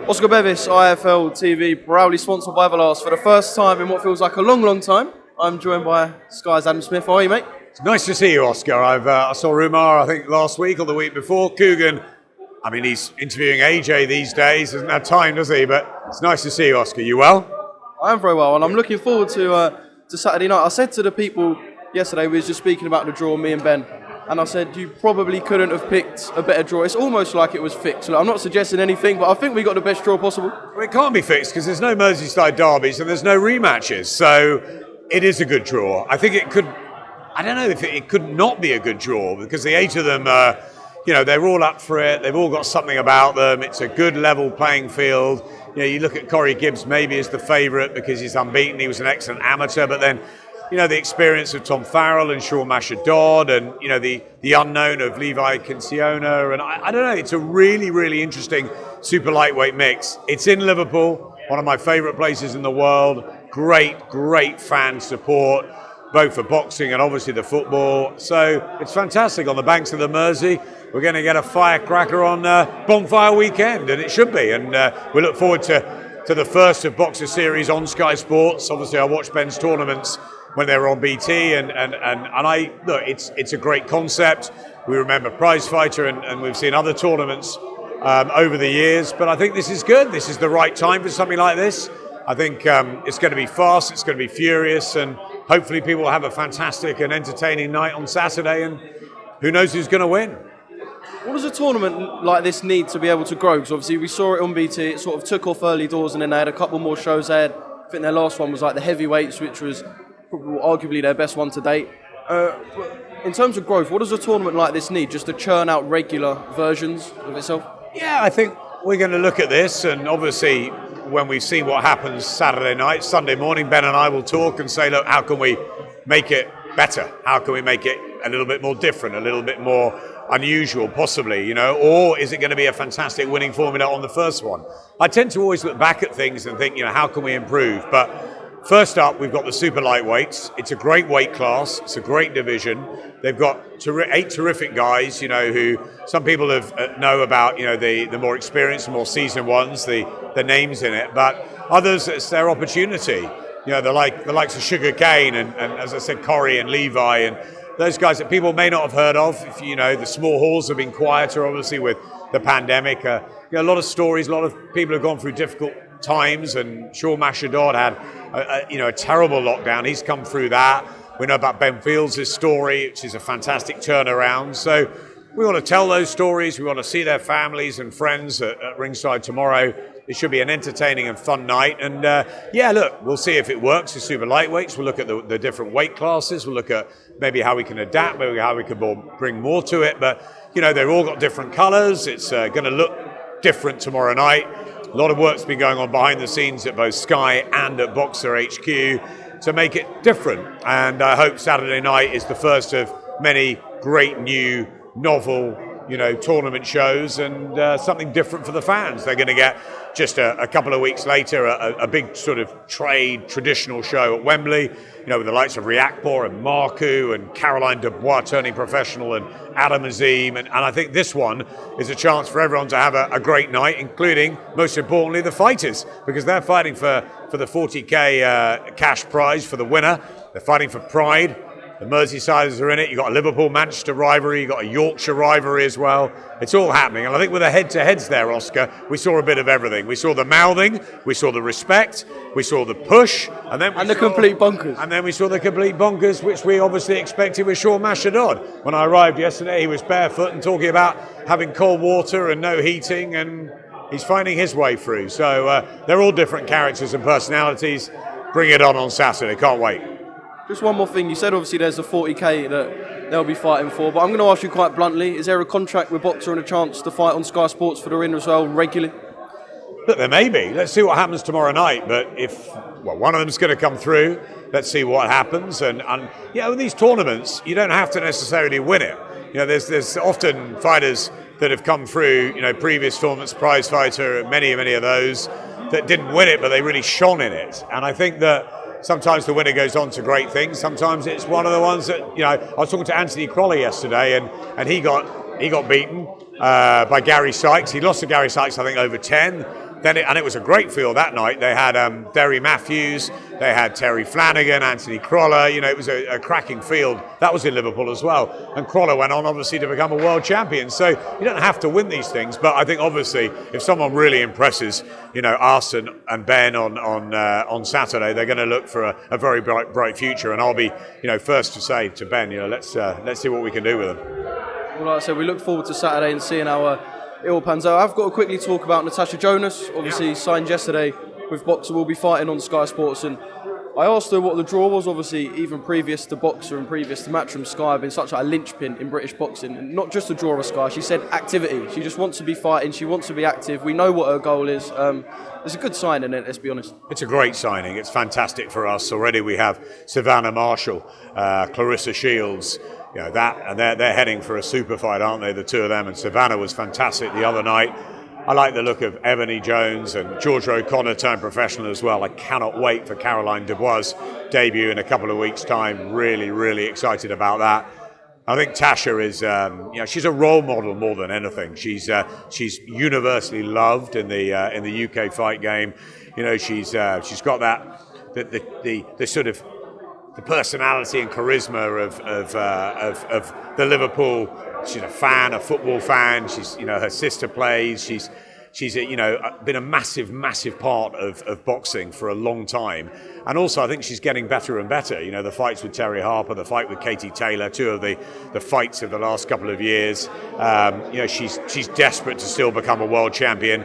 Oscar Bevis, IFL TV, proudly sponsored by Everlast for the first time in what feels like a long, long time. I'm joined by Sky's Adam Smith. How are you, mate? It's nice to see you, Oscar. I saw Rumar, I think, last week or the week before. Coogan, I mean, he's interviewing AJ these days. Doesn't have time, does he? But it's nice to see you, Oscar. You well? I am very well, and I'm looking forward to Saturday night. I said to the people yesterday, we was just speaking about the draw, me and Ben, and I said, you probably couldn't have picked a better draw. It's almost like it was fixed. Look, I'm not suggesting anything, but I think we got the best draw possible. Well, it can't be fixed because there's no Merseyside derbies and there's no rematches. So it is a good draw. I think it could, I don't know if it could not be a good draw because the 8 of them, they're all up for it. They've all got something about them. It's a good level playing field. You know, you look at Corey Gibbs maybe as the favourite because he's unbeaten. He was an excellent amateur, but then the experience of Tom Farrell and Sean Masha-Dodd and, the unknown of Levi Kinciona. And I don't know, it's a really, really interesting super lightweight mix. It's in Liverpool, one of my favourite places in the world. Great, great fan support, both for boxing and obviously the football. So it's fantastic on the banks of the Mersey. We're going to get a firecracker on Bonfire Weekend, and it should be. And we look forward to the first of Boxer Series on Sky Sports. Obviously, I watched Ben's tournaments when they were on BT, and I look, it's a great concept. We remember Prize Fighter, and we've seen other tournaments over the years, but I think this is good. This is the right time for something like this. I think it's going to be fast, it's going to be furious, and hopefully people will have a fantastic and entertaining night on Saturday, and who knows who's going to win. What does a tournament like this need to be able to grow? Because obviously we saw it on BT, it sort of took off early doors, and then they had a couple more shows. I think their last one was like the heavyweights, which was probably arguably their best one to date. In terms of growth, what does a tournament like this need? Just to churn out regular versions of itself? Yeah, I think we're going to look at this, and obviously when we've seen what happens Saturday night, Sunday morning, Ben and I will talk and say, look, how can we make it better? How can we make it a little bit more different, a little bit more unusual, possibly, or is it going to be a fantastic winning formula on the first one? I tend to always look back at things and think, how can we improve? But first up, we've got the super lightweights. It's a great weight class. It's a great division. They've got 8 terrific guys, who some people know about, the more experienced and more seasoned ones, the names in it. But others, it's their opportunity. The likes of Sugar Cane and as I said, Corey and Levi and those guys that people may not have heard of. If, the small halls have been quieter, obviously, with the pandemic. A lot of stories, a lot of people have gone through difficult times, and Sean Masha-Dodd had a terrible lockdown. He's come through that. We know about Ben Fields' story, which is a fantastic turnaround. So we want to tell those stories. We want to see their families and friends at ringside tomorrow. It should be an entertaining and fun night. And look, we'll see if it works with super lightweights. We'll look at the different weight classes. We'll look at maybe how we can adapt, maybe how we can bring more to it. But, they've all got different colours. It's going to look different tomorrow night. A lot of work's been going on behind the scenes at both Sky and at Boxer HQ to make it different. And I hope Saturday night is the first of many great new, novel, tournament shows and something different for the fans. They're going to get just a couple of weeks later a big sort of trade traditional show at Wembley, with the likes of Riakporhe and Marku and Caroline Dubois turning professional and Adam Azim. And I think this one is a chance for everyone to have a great night, including, most importantly, the fighters, because they're fighting for the 40k cash prize for the winner. They're fighting for pride. The Merseysiders are in it. You've got a Liverpool-Manchester rivalry. You've got a Yorkshire rivalry as well. It's all happening. And I think with the head-to-heads there, Oscar, we saw a bit of everything. We saw the mouthing. We saw the respect. We saw the push. And then the complete bonkers. And then we saw the complete bonkers, which we obviously expected with Sean Masha-Dodd. When I arrived yesterday, he was barefoot and talking about having cold water and no heating, and he's finding his way through. So they're all different characters and personalities. Bring it on Saturday. Can't wait. Just one more thing. You said obviously there's a 40k that they'll be fighting for, but I'm going to ask you quite bluntly, is there a contract with Boxer and a chance to fight on Sky Sports for the ring as well regularly? Look, there may be. Let's see what happens tomorrow night, but if one of them's going to come through, let's see what happens. And with these tournaments, you don't have to necessarily win it. There's often fighters that have come through, previous tournaments, Prize Fighter, many of those that didn't win it, but they really shone in it. And I think that sometimes the winner goes on to great things. Sometimes it's one of the ones that, I was talking to Anthony Crowley yesterday, and he got beaten by Gary Sykes. He lost to Gary Sykes, I think, over 10. And it was a great field that night. They had Derry Matthews, they had Terry Flanagan, Anthony Crolla. It was a cracking field. That was in Liverpool as well. And Crolla went on, obviously, to become a world champion. So you don't have to win these things. But I think, obviously, if someone really impresses, us and Ben on Saturday, they're going to look for a very bright future. And I'll be, first to say to Ben, let's see what we can do with them. Well, like I said, we look forward to Saturday and seeing how it all pans out. I've got to quickly talk about Natasha Jonas. Obviously, signed yesterday with Boxer. Will be fighting on Sky Sports. And I asked her what the draw was. Obviously, even previous to Boxer and previous to Matchroom, Sky have been such a linchpin in British boxing. And not just the draw of Sky. She said activity. She just wants to be fighting. She wants to be active. We know what her goal is. It's a good signing, let's be honest. It's a great signing. It's fantastic for us. Already we have Savannah Marshall, Clarissa Shields. They're heading for a super fight, aren't they? The two of them. And Savannah was fantastic the other night. I like the look of Ebony Jones and Georgia O'Connor turned professional as well. I cannot wait for Caroline Dubois' debut in a couple of weeks' time. Really, really excited about that. I think Tasha is, she's a role model more than anything. She's universally loved in the UK fight game. She's got that the sort of the personality and charisma of the Liverpool. She's a fan, a football fan. She's, her sister plays. She's been a massive part of boxing for a long time. And also, I think she's getting better and better. The fights with Terry Harper, the fight with Katie Taylor, two of the fights of the last couple of years. She's desperate to still become a world champion.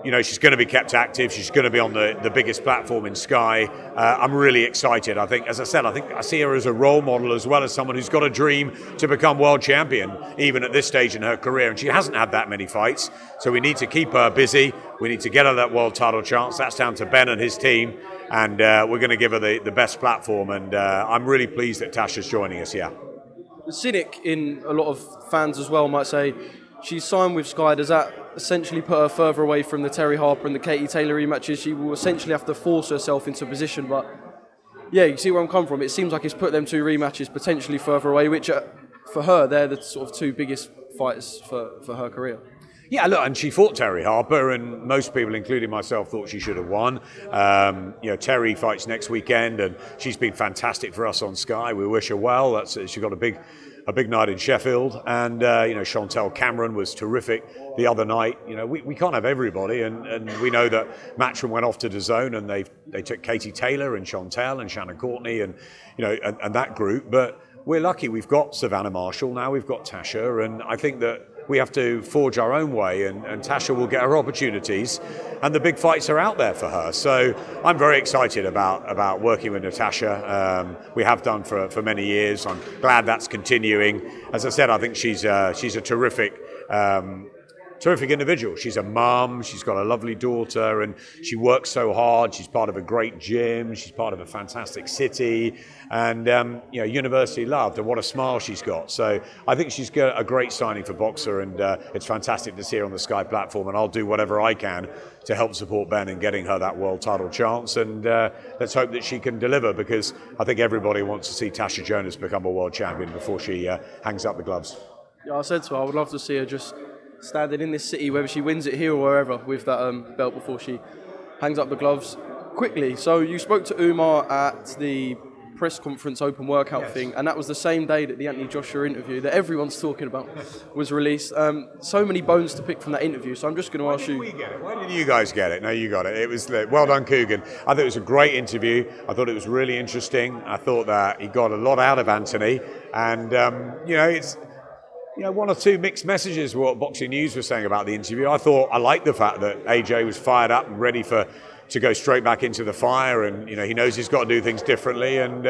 She's going to be kept active. She's going to be on the biggest platform in Sky. I'm really excited. I think, as I said, I see her as a role model as well as someone who's got a dream to become world champion, even at this stage in her career. And she hasn't had that many fights. So we need to keep her busy. We need to get her that world title chance. That's down to Ben and his team. And we're going to give her the best platform. And I'm really pleased that Tasha's joining us, yeah. The cynic in a lot of fans as well might say, she's signed with Sky. Does that essentially put her further away from the Terry Harper and the Katie Taylor rematches? She will essentially have to force herself into a position. But yeah, you see where I'm coming from. It seems like it's put them two rematches potentially further away, which for her, they're the sort of two biggest fights for her career. Yeah, look, and she fought Terry Harper, and most people, including myself, thought she should have won. Terry fights next weekend, and she's been fantastic for us on Sky. We wish her well. She's got a big night in Sheffield, and Chantel Cameron was terrific the other night. We can't have everybody, and we know that Matchroom went off to DAZN, and they took Katie Taylor and Chantel and Shannon Courtney and that group. But we're lucky we've got Savannah Marshall now, we've got Tasha, and I think that we have to forge our own way, and Tasha will get her opportunities, and the big fights are out there for her. So I'm very excited about working with Natasha. We have done for many years. I'm glad that's continuing. As I said, I think she's a terrific individual. She's a mum, she's got a lovely daughter, and she works so hard. She's part of a great gym, she's part of a fantastic city, and universally loved, and what a smile she's got. So I think she's got a great signing for Boxer, and it's fantastic to see her on the Sky platform, and I'll do whatever I can to help support Ben in getting her that world title chance, and let's hope that she can deliver, because I think everybody wants to see Tasha Jonas become a world champion before she hangs up the gloves. Yeah, I said to her, I would love to see her just standing in this city, whether she wins it here or wherever, with that belt before she hangs up the gloves. Quickly, so you spoke to Umar at the press conference open workout thing, and that was the same day that the Anthony Joshua interview that everyone's talking about was released. So many bones to pick from that interview, so I'm just going to ask you. Where did we get it? Where did you guys get it? No, you got it. It was well done, Coogan. I thought it was a great interview. I thought it was really interesting. I thought that he got a lot out of Anthony, and it's one or two mixed messages what Boxing News was saying about the interview. I liked the fact that AJ was fired up and ready to go straight back into the fire, and he knows he's got to do things differently and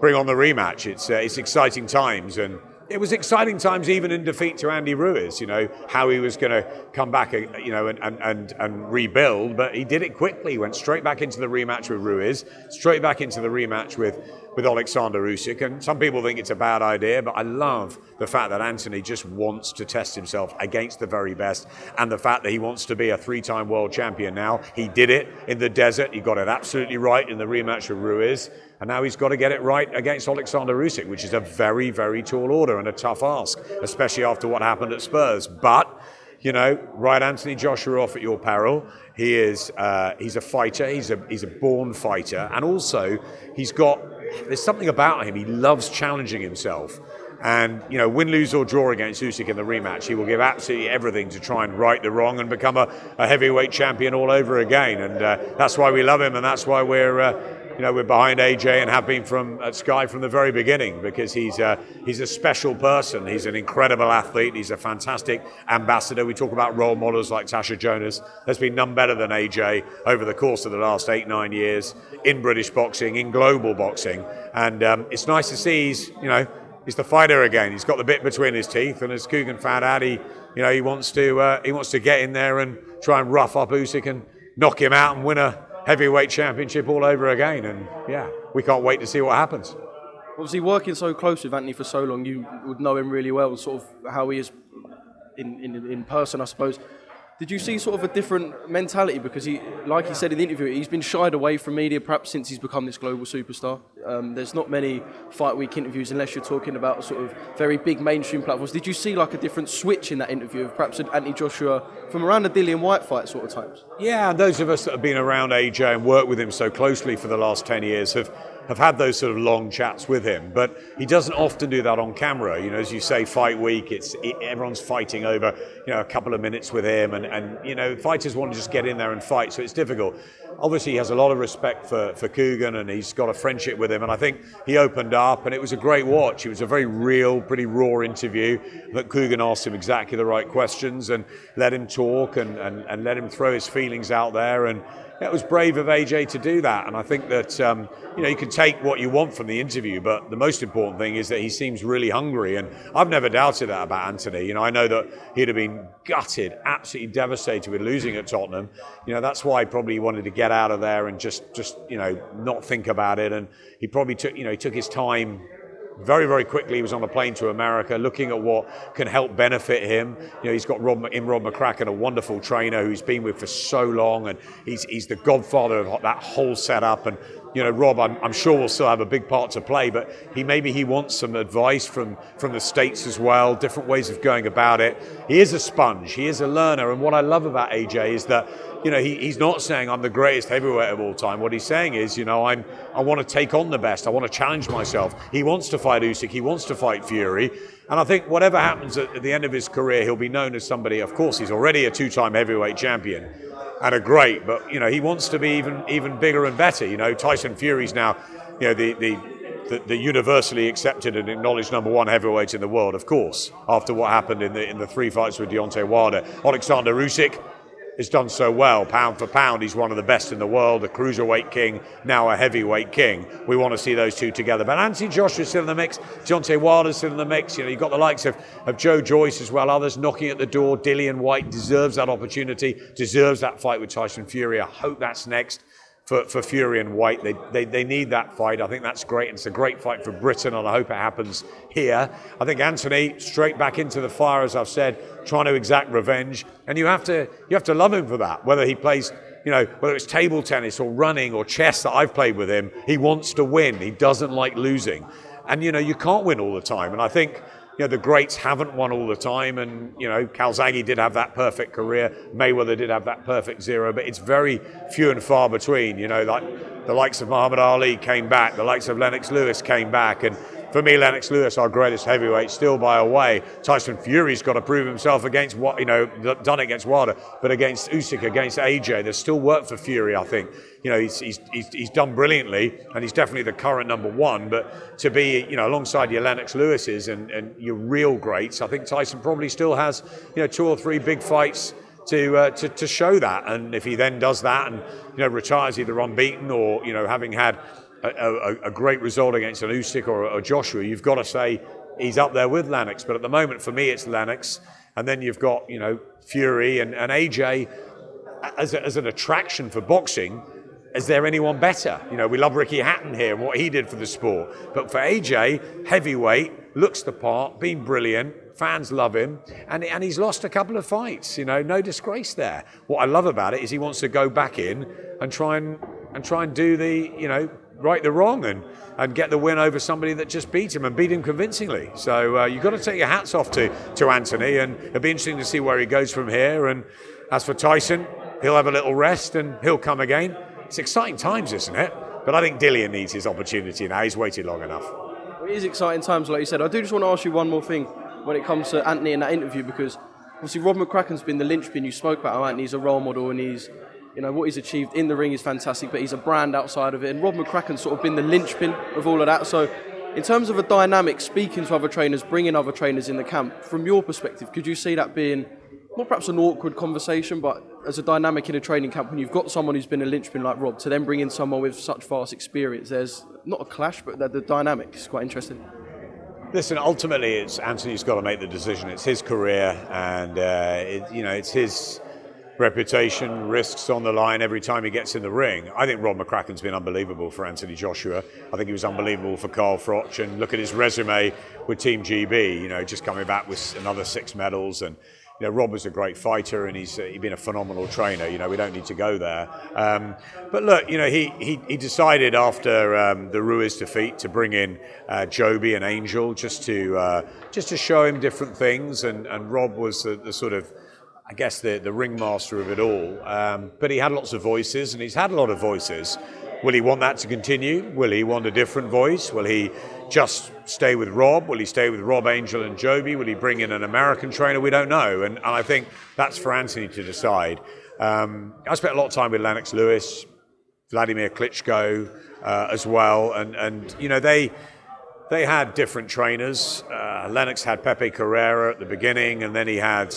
bring on the rematch. It's exciting times, and it was exciting times even in defeat to Andy Ruiz. How he was going to come back, and rebuild, but he did it quickly. He went straight back into the rematch with Ruiz, straight back into the rematch with Alexander Usyk, and some people think it's a bad idea, but I love the fact that Anthony just wants to test himself against the very best, and the fact that he wants to be a three-time world champion now. He did it in the desert. He got it absolutely right in the rematch with Ruiz, and now he's got to get it right against Alexander Usyk, which is a very, very tall order and a tough ask, especially after what happened at Spurs. But write Anthony Joshua off at your peril. He's a fighter. He's a born fighter, and also there's something about him. He loves challenging himself. And, win, lose or draw against Usyk in the rematch, he will give absolutely everything to try and right the wrong and become a heavyweight champion all over again. And that's why we love him, and that's why we're behind AJ and have been at Sky from the very beginning, because he's a special person. He's an incredible athlete. He's a fantastic ambassador. We talk about role models like Tasha Jonas. There's been none better than AJ over the course of the last 8-9 years in British boxing, in global boxing. And it's nice to see he's the fighter again. He's got the bit between his teeth, and as Kugan found out, he wants to get in there and try and rough up Usyk and knock him out and win a heavyweight championship all over again. And we can't wait to see what happens. Obviously, working so close with Anthony for so long, you would know him really well, sort of how he is in person, I suppose. Did you see sort of a different mentality? Because like he said in the interview, he's been shied away from media perhaps since he's become this global superstar. There's not many Fight Week interviews unless you're talking about sort of very big mainstream platforms. Did you see like a different switch in that interview of perhaps Anthony Joshua from around the Dillian White fight sort of times? Yeah, and those of us that have been around AJ and worked with him so closely for the last 10 years have had those sort of long chats with him, but he doesn't often do that on camera. As you say, Fight Week, everyone's fighting over a couple of minutes with him, and fighters want to just get in there and fight, so it's difficult. Obviously, he has a lot of respect for Kugan, and he's got a friendship with him, and I think he opened up, and it was a great watch. It was a very real, pretty raw interview that Kugan asked him exactly the right questions and let him talk and let him throw his feelings out there, and it was brave of AJ to do that. And I think that you can take what you want from the interview, but the most important thing is that he seems really hungry, and I've never doubted that about Anthony. I know that he'd have been gutted, absolutely devastated with losing at Tottenham. That's why he probably wanted to get out of there and just not think about it. And he probably took his time. Very, very quickly, he was on a plane to America, looking at what can help benefit him. He's got Rob McCracken, a wonderful trainer who he's been with for so long, and he's the godfather of that whole setup. And Rob, I'm sure will still have a big part to play, but he wants some advice from the States as well, different ways of going about it. He is a sponge, he is a learner, and what I love about AJ is that he's not saying I'm the greatest heavyweight of all time. What he's saying is, I want to take on the best. I want to challenge myself. He wants to fight Usyk. He wants to fight Fury. And I think whatever happens at the end of his career, he'll be known as somebody. Of course, he's already a 2-time heavyweight champion and a great. But he wants to be even bigger and better. Tyson Fury's now, the universally accepted and acknowledged number one heavyweight in the world. Of course, after what happened in the 3 fights with Deontay Wilder, Alexander Usyk has done so well. Pound for pound, he's one of the best in the world, a cruiserweight king, now a heavyweight king. We want to see those two together. But Anthony Joshua's still in the mix. Deontay Wilder's still in the mix. You've got the likes of Joe Joyce as well, others knocking at the door. Dillian White deserves that opportunity, deserves that fight with Tyson Fury. I hope that's next for Fury and White. They need that fight. I think that's great. It's a great fight for Britain, and I hope it happens here. I think Anthony, straight back into the fire, as I've said, trying to exact revenge. And you have to love him for that. Whether he plays, whether it's table tennis or running or chess that I've played with him, he wants to win. He doesn't like losing. And, you can't win all the time. And I think, the greats haven't won all the time, and Calzaghe did have that perfect career. Mayweather did have that perfect zero, but it's very few and far between. Like the likes of Muhammad Ali came back, the likes of Lennox Lewis came back, and for me, Lennox Lewis, our greatest heavyweight, still by a way. Tyson Fury's got to prove himself against done it against Wilder, but against Usyk, against AJ, there's still work for Fury. I think he's done brilliantly, and he's definitely the current number one. But to be alongside your Lennox Lewis's and your real greats, I think Tyson probably still has 2 or 3 big fights to show that. And if he then does that and retires either unbeaten or having had a great result against an Usyk or a Joshua, you've got to say he's up there with Lennox. But at the moment, for me, it's Lennox. And then you've got, Fury and AJ as an attraction for boxing. Is there anyone better? We love Ricky Hatton here and what he did for the sport. But for AJ, heavyweight, looks the part, been brilliant. Fans love him. And he's lost a couple of fights, no disgrace there. What I love about it is he wants to go back in and try and do the, right the wrong and get the win over somebody that just beat him and beat him convincingly. So you've got to take your hats off to Anthony, and it'll be interesting to see where he goes from here. And as for Tyson, he'll have a little rest and he'll come again. It's exciting times, isn't it? But I think Dillian needs his opportunity now. He's waited long enough. Well, it is exciting times, like you said. I do just want to ask you one more thing when it comes to Anthony in that interview, because obviously Rob McCracken's been the linchpin. You spoke about how Anthony's a role model and he's, what he's achieved in the ring is fantastic, but he's a brand outside of it. And Rob McCracken's sort of been the linchpin of all of that. So in terms of a dynamic, speaking to other trainers, bringing other trainers in the camp, from your perspective, could you see that being not perhaps an awkward conversation, but as a dynamic in a training camp, when you've got someone who's been a linchpin like Rob, to then bring in someone with such vast experience, there's not a clash, but the dynamic is quite interesting. Listen, ultimately, it's Anthony's got to make the decision. It's his career, and it's his reputation, risks on the line every time he gets in the ring. I think Rob McCracken's been unbelievable for Anthony Joshua. I think he was unbelievable for Carl Froch, and look at his resume with Team GB. Just coming back with another 6 medals, and Rob was a great fighter, and he's been a phenomenal trainer. We don't need to go there. But look, he decided after the Ruiz defeat to bring in Joby and Angel just to show him different things, and Rob was the sort of, I guess, the ringmaster of it all. But he had lots of voices, and he's had a lot of voices. Will he want that to continue? Will he want a different voice? Will he just stay with Rob? Will he stay with Rob, Angel and Joby? Will he bring in an American trainer? We don't know. And I think that's for Anthony to decide. I spent a lot of time with Lennox Lewis, Vladimir Klitschko as well. And they had different trainers. Lennox had Pepe Carrera at the beginning, and then he had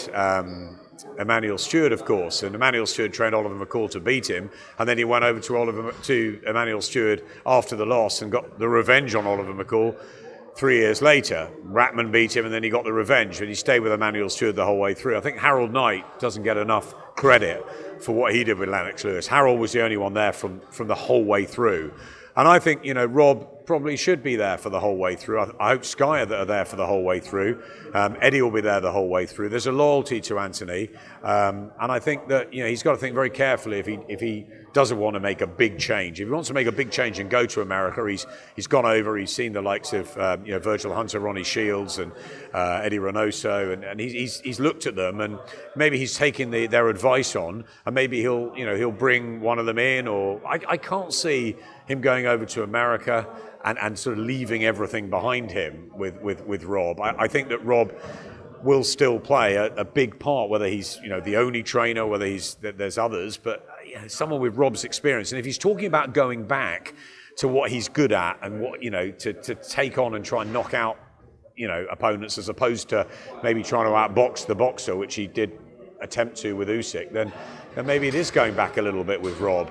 Emmanuel Stewart, of course, and Emmanuel Stewart trained Oliver McCall to beat him, and then he went over to Emmanuel Stewart after the loss and got the revenge on Oliver McCall 3 years later. Ratman beat him, and then he got the revenge, and he stayed with Emmanuel Stewart the whole way through. I think Harold Knight doesn't get enough credit for what he did with Lennox Lewis. Harold was the only one there from the whole way through. And I think, Rob probably should be there for the whole way through. I hope Sky are there for the whole way through. Eddie will be there the whole way through. There's a loyalty to Anthony. And I think that, he's got to think very carefully if he doesn't want to make a big change. If he wants to make a big change and go to America, he's gone over, he's seen the likes of, Virgil Hunter, Ronnie Shields and Eddie Reynoso, and he's looked at them, and maybe he's taken their advice on, and maybe he'll bring one of them in, or I can't see him going over to America and sort of leaving everything behind him with Rob. I think that Rob will still play a big part, whether he's the only trainer, whether there's others, but someone with Rob's experience. And if he's talking about going back to what he's good at and what to take on and try and knock out opponents, as opposed to maybe trying to outbox the boxer, which he did attempt to with Usyk, then maybe it is going back a little bit with Rob.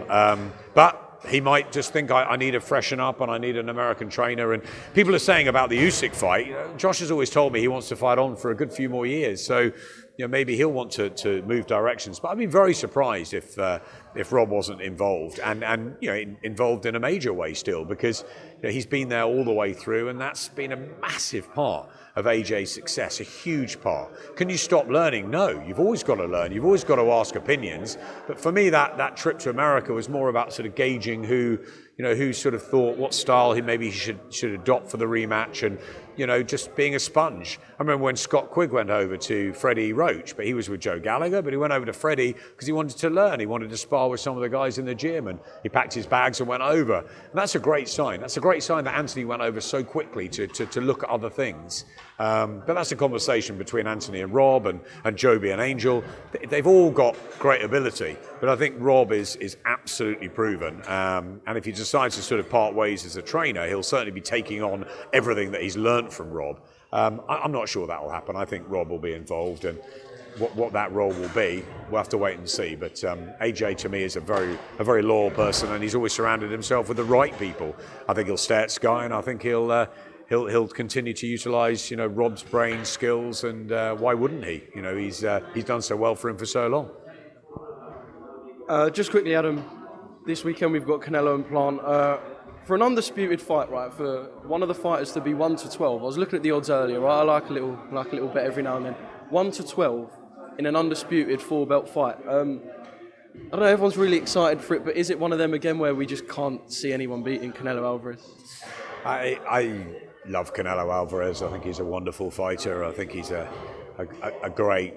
But he might just think, I need to freshen up and I need an American trainer. And people are saying about the Usyk fight, Josh has always told me he wants to fight on for a good few more years. So maybe he'll want to move directions. But I'd be very surprised if Rob wasn't involved, and involved in a major way still, because he's been there all the way through, and that's been a massive part of AJ's success, a huge part. Can you stop learning? No, you've always got to learn. You've always got to ask opinions. But for me, that trip to America was more about sort of gauging who sort of thought what style he should adopt for the rematch, and just being a sponge. I remember when Scott Quigg went over to Freddie Roach, but he was with Joe Gallagher, but he went over to Freddie because he wanted to learn. He wanted to spar with some of the guys in the gym, and he packed his bags and went over. And that's a great sign. That's a great sign that Anthony went over so quickly to look at other things. But that's a conversation between Anthony and Rob and Joby and Angel. They've all got great ability, but I think Rob is absolutely proven. And if he decides to sort of part ways as a trainer, he'll certainly be taking on everything that he's learnt from Rob. I'm not sure that will happen. I think Rob will be involved, and what that role will be, we'll have to wait and see. But AJ to me is a very loyal person, and he's always surrounded himself with the right people. I think he'll stay at Sky, and I think he'll continue to utilise Rob's brain skills, and why wouldn't he? He's done so well for him for so long. Just quickly, Adam, this weekend we've got Canelo and Plant. For an undisputed fight, right, for one of the fighters to be 1-12, I was looking at the odds earlier, right? I like a little bet every now and then. 1-12 in an undisputed 4-belt fight. I don't know, everyone's really excited for it, but is it one of them again where we just can't see anyone beating Canelo Alvarez? I love Canelo Alvarez. I think he's a wonderful fighter. I think he's a great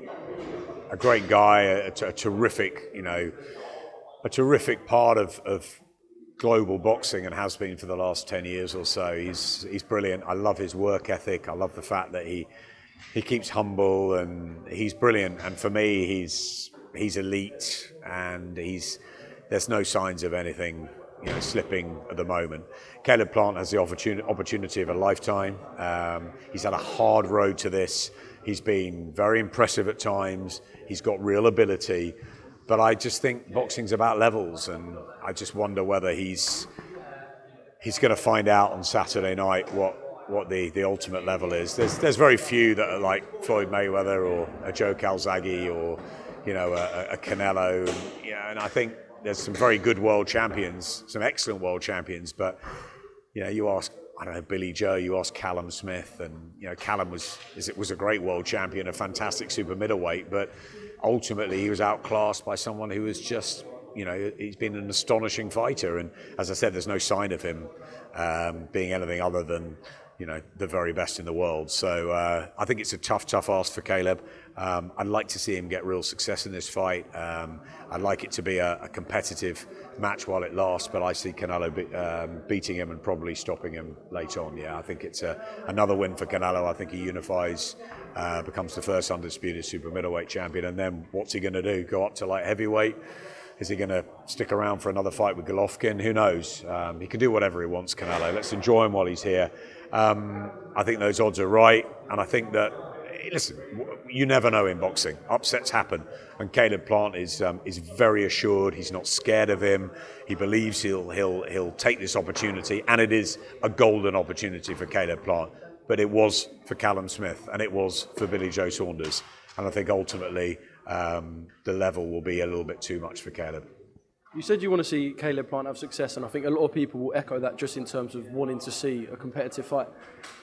guy, a terrific, a terrific part of global boxing and has been for the last 10 years or so. He's brilliant. I love his work ethic. I love the fact that he keeps humble, and he's brilliant. And for me, he's elite, and there's no signs of anything slipping at the moment. Canelo-Plant has the opportunity of a lifetime. He's had a hard road to this. He's been very impressive at times. He's got real ability. But I just think boxing's about levels, and I just wonder whether he's going to find out on Saturday night what the ultimate level is. There's very few that are like Floyd Mayweather or a Joe Calzaghe or a Canelo, and I think there's some very good world champions, some excellent world champions. But you ask, I don't know, Billy Joe, you ask Callum Smith, and Callum was a great world champion, a fantastic super middleweight, but ultimately he was outclassed by someone who was just, he's been an astonishing fighter. And as I said, there's no sign of him being anything other than the very best in the world. So I think it's a tough ask for Caleb. I'd like to see him get real success in this fight. I'd like it to be a competitive match while it lasts, but I see Canelo beating him and probably stopping him late on. Yeah, I think it's another win for Canelo. I think he unifies, becomes the first undisputed super middleweight champion, and then what's he going to do? Go up to light heavyweight? Is he going to stick around for another fight with Golovkin? Who knows? He can do whatever he wants, Canelo. Let's enjoy him while he's here. I think those odds are right, and I think that, listen, you never know in boxing. Upsets happen, and Canelo-Plant is very assured. He's not scared of him. He believes he'll take this opportunity, and it is a golden opportunity for Canelo-Plant. But it was for Callum Smith, and it was for Billy Joe Saunders, and I think ultimately the level will be a little bit too much for Caleb. You said you want to see Canelo-Plant have success, and I think a lot of people will echo that just in terms of wanting to see a competitive fight.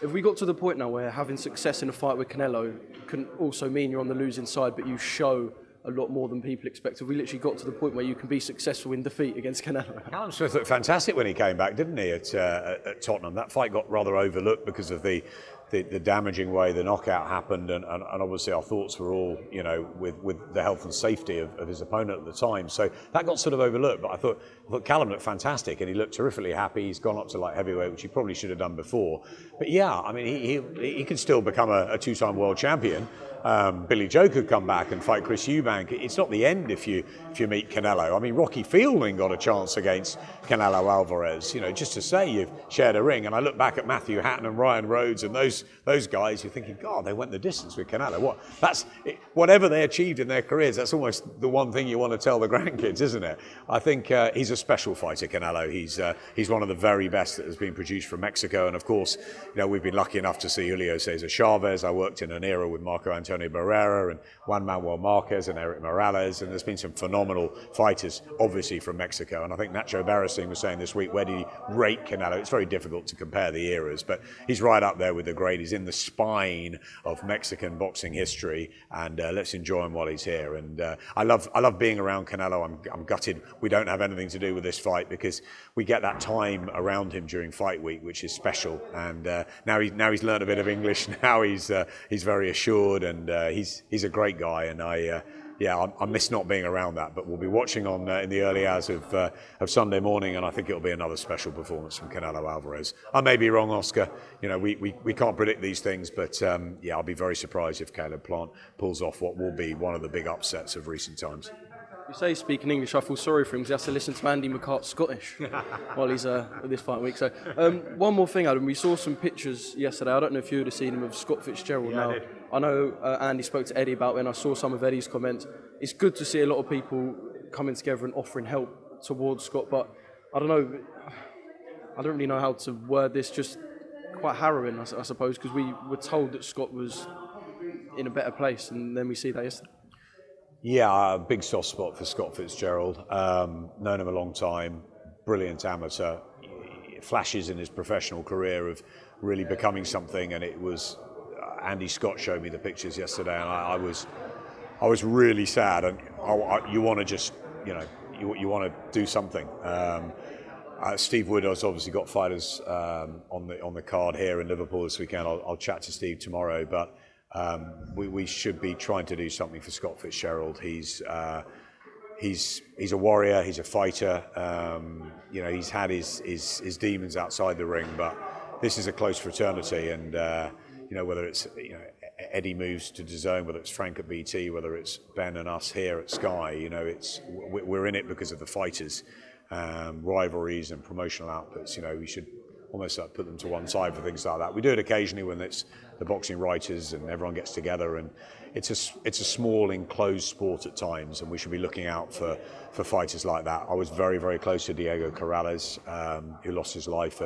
If we got to the point now where having success in a fight with Canelo can also mean you're on the losing side, but you show a lot more than people expect, have we literally got to the point where you can be successful in defeat against Canelo? Callum Smith looked fantastic when he came back, didn't he, at Tottenham? That fight got rather overlooked because of the damaging way the knockout happened, and obviously our thoughts were all, with the health and safety of his opponent at the time. So that got sort of overlooked, but I thought Callum looked fantastic, and he looked terrifically happy. He's gone up to light heavyweight, which he probably should have done before. But yeah, I mean, he could still become a two-time world champion. Billy Joe could come back and fight Chris Eubank. It's not the end if you meet Canelo. I mean, Rocky Fielding got a chance against Canelo Alvarez. Just to say you've shared a ring. And I look back at Matthew Hatton and Ryan Rhodes and those guys. You're thinking, God, they went the distance with Canelo. Whatever they achieved in their careers, that's almost the one thing you want to tell the grandkids, isn't it? I think he's a special fighter, Canelo. He's one of the very best that has been produced from Mexico. And of course, we've been lucky enough to see Julio Cesar Chavez. I worked in an era with Marco Antonio Barrera and Juan Manuel Marquez and Eric Morales, and there's been some phenomenal fighters, obviously, from Mexico. And I think Nacho Barasing was saying this week, where did he rate Canelo? It's very difficult to compare the eras, but he's right up there with the great. He's in the spine of Mexican boxing history, and let's enjoy him while he's here. And I love being around Canelo. I'm gutted we don't have anything to do with this fight, because we get that time around him during fight week, which is special. And now he's learned a bit of English. Now he's very assured, and he's a great guy, and I miss not being around that. But we'll be watching on in the early hours of Sunday morning, and I think it'll be another special performance from Canelo Alvarez. I may be wrong, Oscar. We can't predict these things, but I'll be very surprised if Canelo-Plant pulls off what will be one of the big upsets of recent times. You say speaking English, I feel sorry for him because he has to listen to Andy McCart's Scottish while he's at this fight week. So one more thing, Adam, we saw some pictures yesterday. I don't know if you would have seen them of Scott Fitzgerald. Yeah, I did. I know Andy spoke to Eddie about it, and I saw some of Eddie's comments. It's good to see a lot of people coming together and offering help towards Scott, but I don't really know how to word this, just quite harrowing, I suppose, because we were told that Scott was in a better place, and then we see that yesterday. Yeah, a big soft spot for Scott Fitzgerald. Known him a long time, brilliant amateur. Flashes in his professional career of really becoming something, and it was Andy Scott showed me the pictures yesterday, and I was really sad. And you want to just you want to do something. Steve Wood has obviously got fighters on the card here in Liverpool this weekend. I'll chat to Steve tomorrow, but we should be trying to do something for Scott Fitzgerald. He's a warrior. He's a fighter. He's had his demons outside the ring, but this is a close fraternity. And whether it's Eddie moves to DAZN, whether it's Frank at BT, whether it's Ben and us here at Sky, we're in it because of the fighters. Rivalries and promotional outputs, we should almost put them to one side for things like that. We do it occasionally when it's the boxing writers and everyone gets together, and it's a small enclosed sport at times, and we should be looking out for fighters like that. I was very, very close to Diego Corrales, who lost his life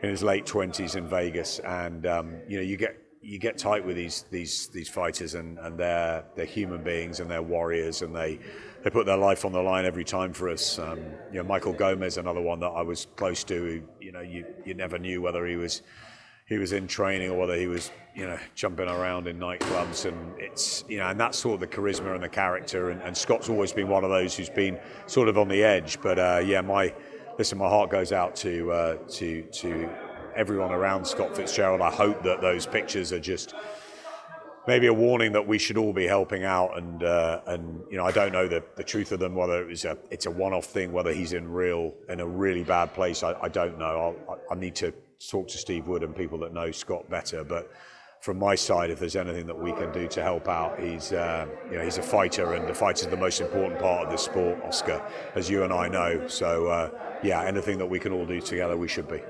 in his late 20s in Vegas, and you get tight with these fighters, and they're human beings and they're warriors, and they put their life on the line every time for us. Michael Gomez, another one that I was close to. You never knew whether he was in training or whether he was jumping around in nightclubs, and it's and that's sort of the charisma and the character. And Scott's always been one of those who's been sort of on the edge. But my heart goes out to everyone around Scott Fitzgerald. I hope that those pictures are just maybe a warning that we should all be helping out, and I don't know the truth of them, whether it's a one-off thing, whether he's in a really bad place. I don't know. I need to talk to Steve Wood and people that know Scott better. But from my side, if there's anything that we can do to help out, he's a fighter, and the fighter's the most important part of this sport, Oscar, as you and I know. So anything that we can all do together, we should be.